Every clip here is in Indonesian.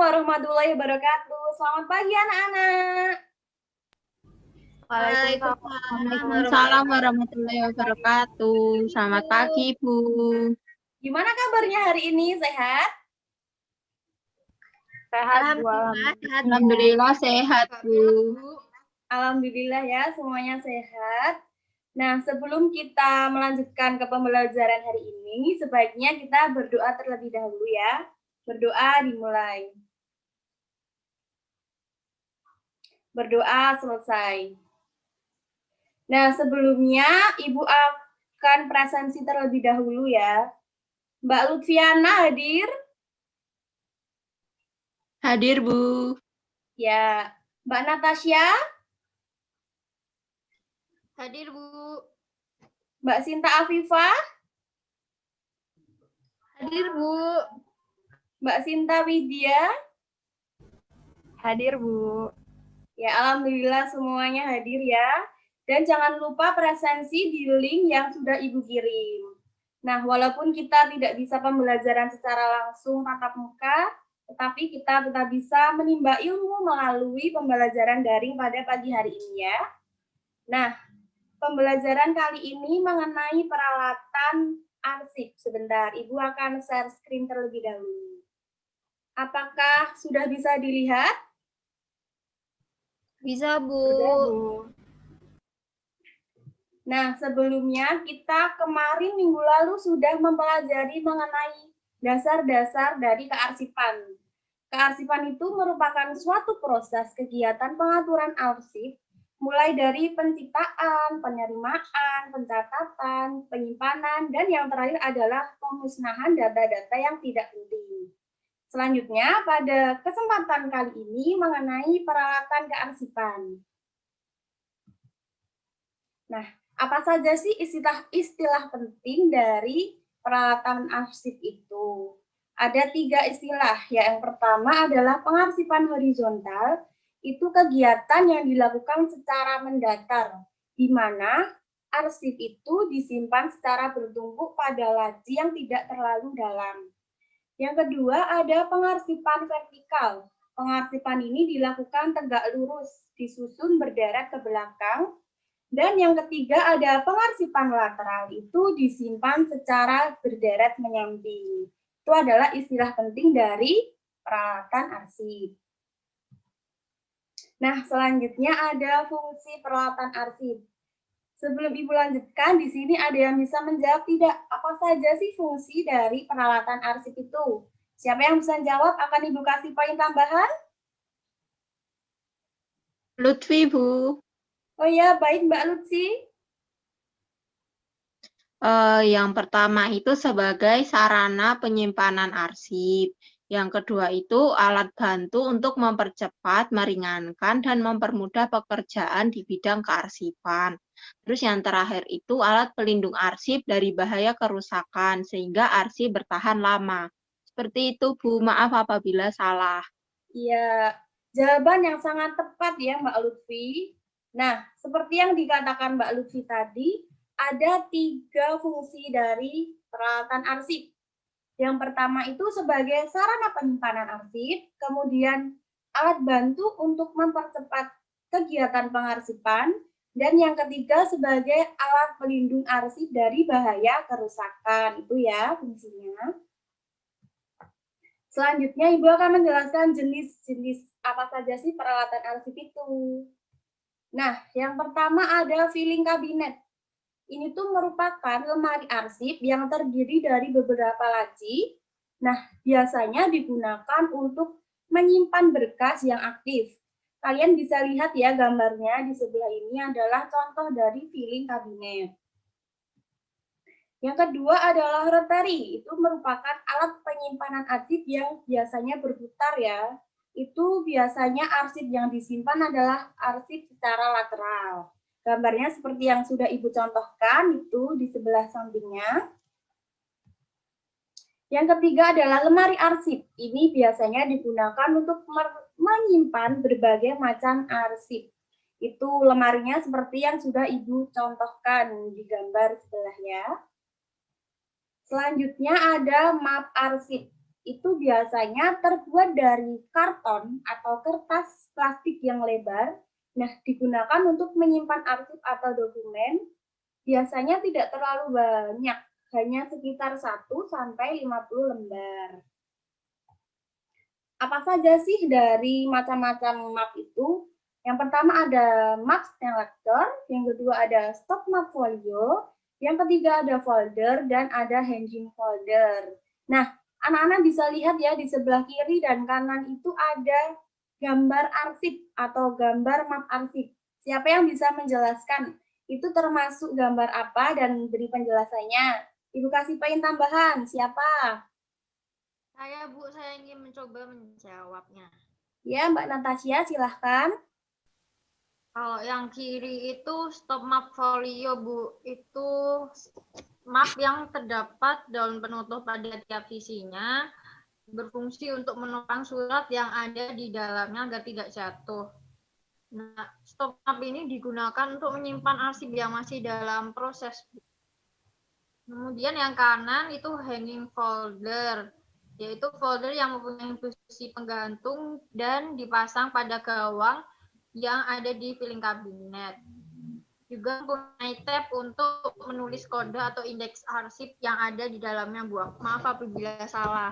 warahmatullahi wabarakatuh. Selamat pagi anak-anak. Waalaikumsalam warahmatullahi wabarakatuh. Selamat pagi, Bu. Gimana kabarnya hari ini? Sehat? Sehat, Bu. Alhamdulillah sehat, Bu. Alhamdulillah ya, semuanya sehat. Nah, sebelum kita melanjutkan ke pembelajaran hari ini, sebaiknya kita berdoa terlebih dahulu ya. Berdoa dimulai. Berdoa selesai. Nah, sebelumnya Ibu akan presensi terlebih dahulu ya. Mbak Lutfiana hadir? Hadir, Bu. Ya. Mbak Natasha? Hadir, Bu. Mbak Sinta Afifah? Hadir, Bu. Mbak Sinta Widya? Hadir, Bu. Ya, alhamdulillah semuanya hadir ya. Dan jangan lupa presensi di link yang sudah Ibu kirim. Nah, walaupun kita tidak bisa pembelajaran secara langsung tatap muka, tetapi kita tetap bisa menimba ilmu melalui pembelajaran daring pada pagi hari ini ya. Nah, pembelajaran kali ini mengenai peralatan arsip. Sebentar, Ibu akan share screen terlebih dahulu. Apakah sudah bisa dilihat? Bisa, Bu. Nah, sebelumnya kita kemarin minggu lalu sudah mempelajari mengenai dasar-dasar dari kearsipan. Kearsipan itu merupakan suatu proses kegiatan pengaturan arsip, mulai dari penciptaan, penerimaan, pencatatan, penyimpanan, dan yang terakhir adalah pemusnahan data-data yang tidak penting. Selanjutnya, pada kesempatan kali ini mengenai peralatan kearsipan. Nah, apa saja sih istilah penting dari peralatan arsip itu? Ada 3 istilah. Yang pertama adalah pengarsipan horizontal, itu kegiatan yang dilakukan secara mendatar, di mana arsip itu disimpan secara bertumpuk pada laci yang tidak terlalu dalam. Yang kedua ada pengarsipan vertikal. Pengarsipan ini dilakukan tegak lurus, disusun berderet ke belakang. Dan yang ketiga ada pengarsipan lateral, itu disimpan secara berderet menyamping. Itu adalah istilah penting dari peralatan arsip. Nah, selanjutnya ada fungsi peralatan arsip. Sebelum Ibu lanjutkan, di sini ada yang bisa menjawab tidak? Apa saja sih fungsi dari peralatan arsip itu? Siapa yang bisa jawab akan Ibu kasih poin tambahan? Lutfi, Bu. Oh ya, baik Mbak Lutfi. Yang pertama itu sebagai sarana penyimpanan arsip. Yang kedua itu alat bantu untuk mempercepat, meringankan, dan mempermudah pekerjaan di bidang kearsipan. Terus yang terakhir itu alat pelindung arsip dari bahaya kerusakan, sehingga arsip bertahan lama. Seperti itu, Bu. Maaf apabila salah. Iya, jawaban yang sangat tepat ya Mbak Lutfi. Nah, seperti yang dikatakan Mbak Lutfi tadi, ada 3 fungsi dari peralatan arsip. Yang pertama itu sebagai sarana penyimpanan arsip, kemudian alat bantu untuk mempercepat kegiatan pengarsipan, dan yang ketiga sebagai alat pelindung arsip dari bahaya kerusakan. Itu ya fungsinya. Selanjutnya Ibu akan menjelaskan jenis-jenis apa saja sih peralatan arsip itu. Nah, yang pertama ada filing kabinet. Ini tuh merupakan lemari arsip yang terdiri dari beberapa laci. Nah, biasanya digunakan untuk menyimpan berkas yang aktif. Kalian bisa lihat ya gambarnya di sebelah ini adalah contoh dari filing kabinet. Yang kedua adalah rotary, itu merupakan alat penyimpanan arsip yang biasanya berputar ya. Itu biasanya arsip yang disimpan adalah arsip secara lateral. Gambarnya seperti yang sudah Ibu contohkan, itu di sebelah sampingnya. Yang ketiga adalah lemari arsip. Ini biasanya digunakan untuk menyimpan berbagai macam arsip. Itu lemarinya seperti yang sudah Ibu contohkan di gambar sebelah ya. Selanjutnya ada map arsip. itu biasanya terbuat dari karton atau kertas plastik yang lebar. Nah, digunakan untuk menyimpan arsip atau dokumen. Biasanya tidak terlalu banyak, hanya sekitar 1 sampai 50 lembar. Apa saja sih dari macam-macam map itu? Yang pertama ada map selector, yang kedua ada stock map folio, yang ketiga ada folder, dan ada hanging folder. Nah, anak-anak bisa lihat ya di sebelah kiri dan kanan itu ada gambar arsip atau gambar map arsip. Siapa yang bisa menjelaskan? Itu termasuk gambar apa dan beri penjelasannya? Ibu kasih poin tambahan. Siapa? Saya, Bu, saya ingin mencoba menjawabnya. Ya, Mbak Natasha, silahkan. Kalau yang kiri itu stop map folio, Bu. Itu map yang terdapat daun penutup pada tiap sisinya, berfungsi untuk menopang surat yang ada di dalamnya agar tidak jatuh. Nah, stop map ini digunakan untuk menyimpan arsip yang masih dalam proses. Kemudian yang kanan itu hanging folder, yaitu folder yang mempunyai fungsi penggantung dan dipasang pada gawang yang ada di filing kabinet. Juga mempunyai tab untuk menulis kode atau indeks arsip yang ada di dalamnya, Bu. Maaf apabila salah.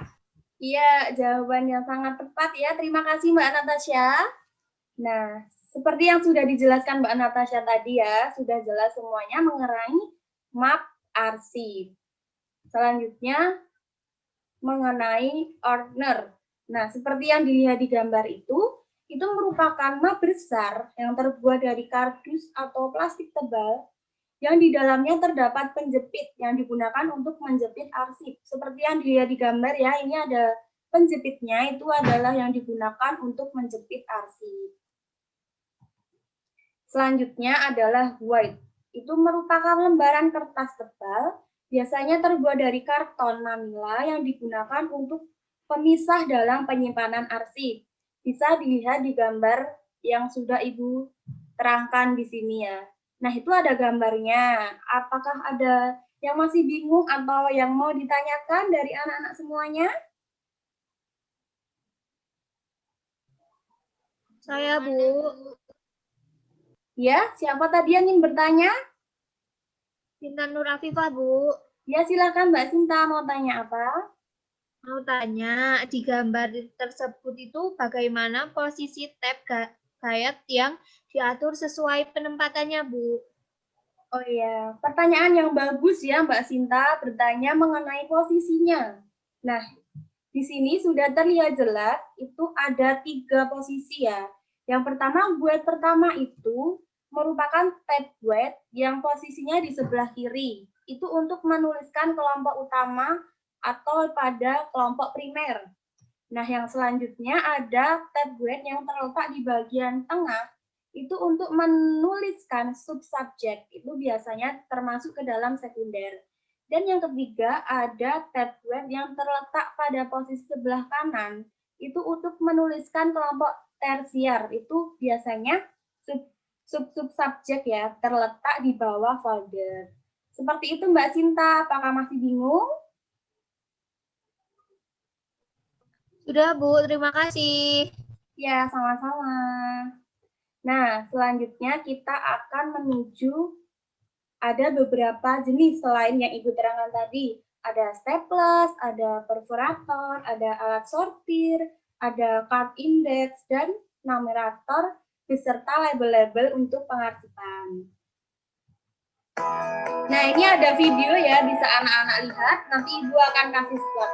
Iya, jawaban yang sangat tepat ya. Terima kasih Mbak Natasha. Nah, seperti yang sudah dijelaskan Mbak Natasha tadi ya, sudah jelas semuanya mengenai map arsip. Selanjutnya, mengenai ordner. Nah, seperti yang dilihat di gambar itu merupakan map besar yang terbuat dari kardus atau plastik tebal yang di dalamnya terdapat penjepit yang digunakan untuk menjepit arsip. Seperti yang dilihat di gambar ya, ini ada penjepitnya, itu adalah yang digunakan untuk menjepit arsip. Selanjutnya adalah white. Itu merupakan lembaran kertas tebal, biasanya terbuat dari karton manila yang digunakan untuk pemisah dalam penyimpanan arsip. Bisa dilihat di gambar yang sudah Ibu terangkan di sini ya. Nah, itu ada gambarnya. Apakah ada yang masih bingung atau yang mau ditanyakan dari anak-anak semuanya? Saya, Bu. Ya, siapa tadi yang ingin bertanya? Sinta Nur Afifah, Bu. Ya, silakan Mbak Sinta, mau tanya apa? Mau tanya, di gambar tersebut itu bagaimana posisi tab guide yang diatur sesuai penempatannya, Bu? Oh iya, pertanyaan yang bagus ya Mbak Sinta bertanya mengenai posisinya. Nah, di sini sudah terlihat jelas itu ada 3 posisi ya. Yang pertama, guide pertama itu merupakan tab guide yang posisinya di sebelah kiri. Itu untuk menuliskan kelompok utama atau pada kelompok primer. Nah, yang selanjutnya ada tab guide yang terletak di bagian tengah, itu untuk menuliskan subsubjek, itu biasanya termasuk ke dalam sekunder. Dan yang ketiga ada tab guide yang terletak pada posisi sebelah kanan, itu untuk menuliskan kelompok tersier, itu biasanya subsubjek ya, terletak di bawah folder. Seperti itu Mbak Sinta, apakah masih bingung? Sudah, Bu. Terima kasih. Ya, sama-sama. Nah, selanjutnya kita akan menuju ada beberapa jenis selain yang Ibu terangkan tadi. Ada staples, ada perforator, ada alat sortir, ada card index, dan numerator, beserta label-label untuk pengarsipan. Nah, ini ada video ya, bisa anak-anak lihat. Nanti Ibu akan kasih stop.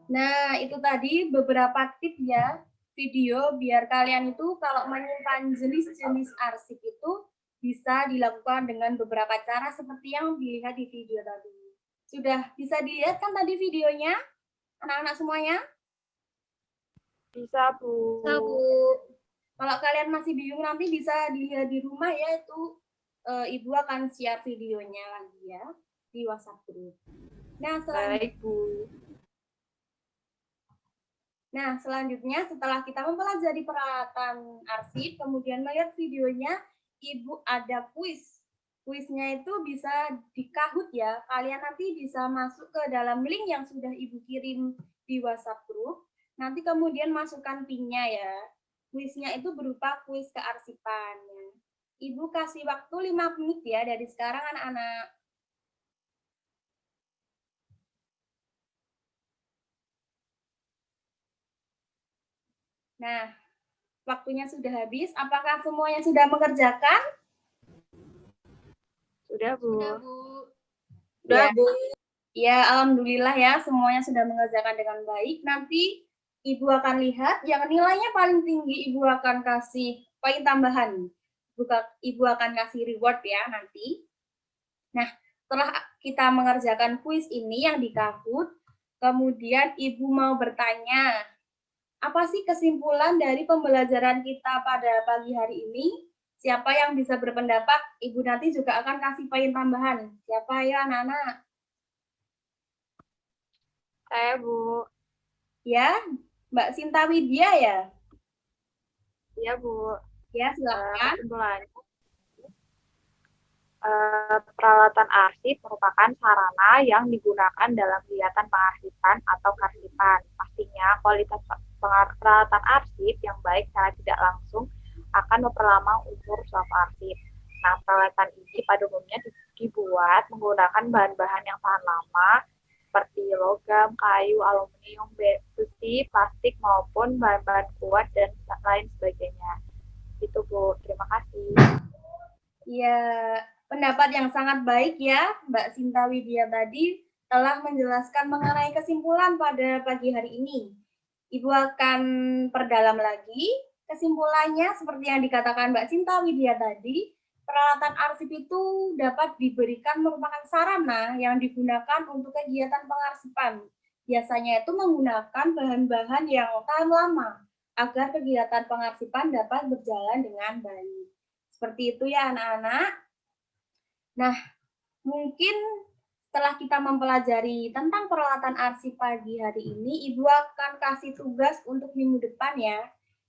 Nah, itu tadi beberapa tips ya video biar kalian itu kalau menyimpan jenis-jenis arsip itu bisa dilakukan dengan beberapa cara seperti yang dilihat di video tadi. Sudah bisa dilihat kan tadi videonya, anak-anak semuanya? Bisa, Bu. Bisa, Bu. Kalau kalian masih bingung nanti bisa dilihat di rumah ya, itu Ibu akan share videonya lagi ya di WhatsApp group. Nah, Baik, Bu. Nah, selanjutnya setelah kita mempelajari peralatan arsip, kemudian melihat videonya, Ibu ada kuis. Kuisnya itu bisa di Kahoot ya. Kalian nanti bisa masuk ke dalam link yang sudah Ibu kirim di WhatsApp group. Nanti kemudian masukkan PIN-nya ya. Kuisnya itu berupa kuis kearsipan. Ibu kasih waktu 5 menit ya dari sekarang anak-anak. Nah, waktunya sudah habis. Apakah semuanya sudah mengerjakan? Sudah, Bu. Sudah, Bu. Sudah, Bu. Ya, alhamdulillah ya, semuanya sudah mengerjakan dengan baik. Nanti Ibu akan lihat yang nilainya paling tinggi, Ibu akan kasih poin tambahan. Ibu akan kasih reward ya nanti. Nah, setelah kita mengerjakan kuis ini yang di Kahoot, kemudian Ibu mau bertanya, apa sih kesimpulan dari pembelajaran kita pada pagi hari ini? Siapa yang bisa berpendapat? Ibu nanti juga akan kasih poin tambahan. Siapa ya anak-anak? Saya, Bu. Ya, Mbak Sinta Widya ya? Iya, Bu. Ya, silakan. Kesimpulannya, peralatan arsip merupakan sarana yang digunakan dalam kegiatan pengarsipan atau karsipan. Pastinya kualitas peralatan arsip yang baik secara tidak langsung akan memperlama umur suatu arsip. Nah, peralatan ini pada umumnya dibuat menggunakan bahan-bahan yang tahan lama seperti logam, kayu, aluminium, besi, plastik maupun bahan-bahan kuat dan lain sebagainya. Itu, Bu. Terima kasih. Ya, pendapat yang sangat baik ya, Mbak Sinta Widya tadi telah menjelaskan mengenai kesimpulan pada pagi hari ini. Ibu akan perdalam lagi kesimpulannya seperti yang dikatakan Mbak Sinta Widya tadi, peralatan arsip itu dapat diberikan merupakan sarana yang digunakan untuk kegiatan pengarsipan. Biasanya itu menggunakan bahan-bahan yang tahan lama agar kegiatan pengarsipan dapat berjalan dengan baik. Seperti itu ya anak-anak. Nah, mungkin setelah kita mempelajari tentang peralatan arsip pagi hari ini, Ibu akan kasih tugas untuk minggu depan ya.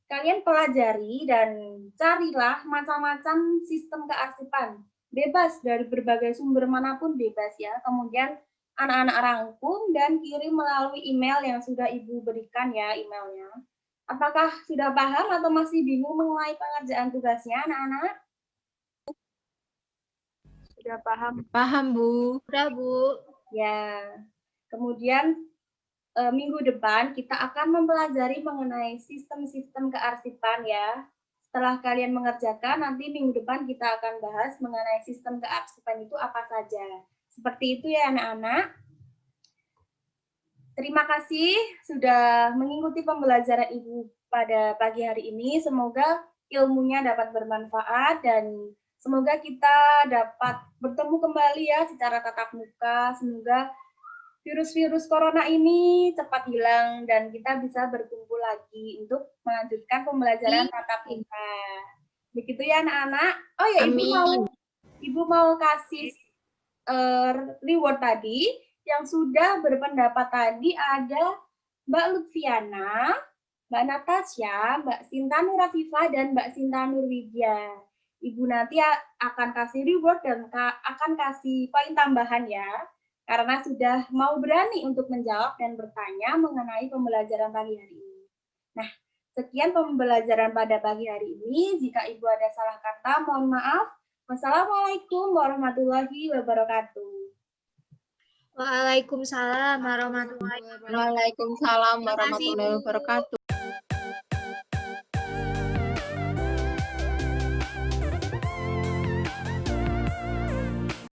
Kalian pelajari dan carilah macam-macam sistem kearsipan. Bebas dari berbagai sumber manapun bebas ya. Kemudian anak-anak rangkum dan kirim melalui email yang sudah Ibu berikan ya emailnya. Apakah sudah paham atau masih bingung mengenai pengerjaan tugasnya anak-anak? Sudah paham? Paham, Bu. Sudah, Bu. Ya, kemudian minggu depan kita akan mempelajari mengenai sistem-sistem kearsipan ya. Setelah kalian mengerjakan, nanti minggu depan kita akan bahas mengenai sistem kearsipan itu apa saja. Seperti itu ya anak-anak. Terima kasih sudah mengikuti pembelajaran Ibu pada pagi hari ini. Semoga ilmunya dapat bermanfaat dan semoga kita dapat bertemu kembali ya secara tatap muka. Semoga virus-virus corona ini cepat hilang dan kita bisa berkumpul lagi untuk melanjutkan pembelajaran tatap muka. Begitu ya anak-anak. Oh ya, Ibu mau kasih reward tadi. Yang sudah berpendapat tadi ada Mbak Lutfiana, Mbak Natasha, Mbak Sinta Nurafifa, dan Mbak Sinta Nurwidya. Ibu nanti akan kasih reward dan akan kasih poin tambahan ya, karena sudah mau berani untuk menjawab dan bertanya mengenai pembelajaran pagi hari ini. Nah, sekian pembelajaran pada pagi hari ini. Jika Ibu ada salah kata, mohon maaf. Wassalamualaikum warahmatullahi wabarakatuh. Waalaikumsalam warahmatullahi wabarakatuh. Waalaikumsalam warahmatullahi wabarakatuh.